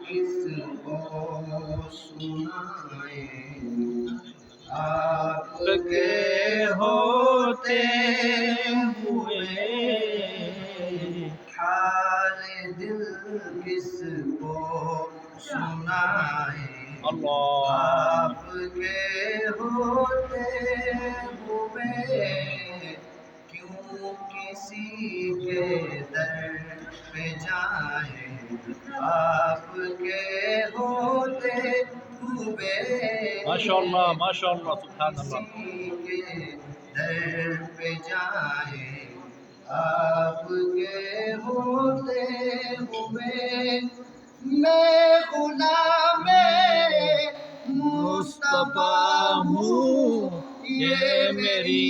کس کو سنائیں، آپ کے ہوتے ہوئے حال دل کس کو سنائیں، آپ کے ہوتے ہوئے کیوں کسی کے در پہ جائیں، آپ کے ہوتے ہوئے ماشاءاللہ ماشاءاللہ سبحان اللہ کسی کے در پہ جائیں، آپ کے ہوتے ہوئے میں غلام مصطفیٰ ہوں، یہ میری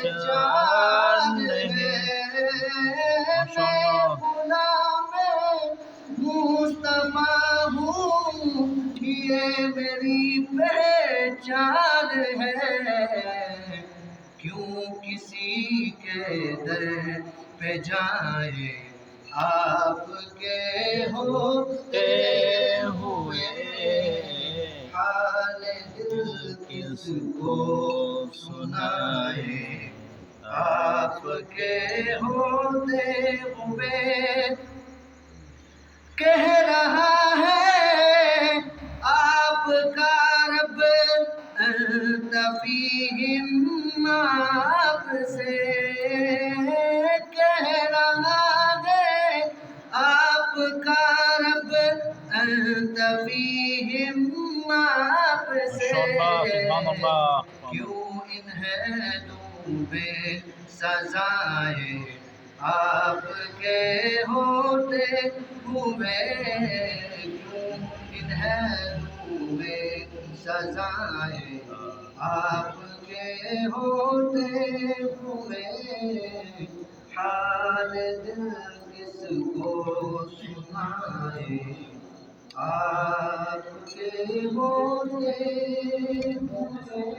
پہچان ہے، میں غلام مصطفیٰ ہوں، یہ میری پہچان ہے، کیوں کسی کے در پہ جائیں، آپ کے ہوتے ہوئے حال دل کس کو سنائیں، آپ کے ہوتے ہوئے کہہ رہا ہے آپ کا رب انت فیہم، آپ سے کہہ رہا ہے آپ کا رب انت فیہم، آپ سے سبحان اللہ کیوں انہیں دوں بے سزائیں، آپ کے ہوتے ہوئے کیوں انہیں دوں بے سزائیں، آپ کے ہوتے ہوئے حال دل کس کو سنائیں، آپ کے ہوتے ہوئے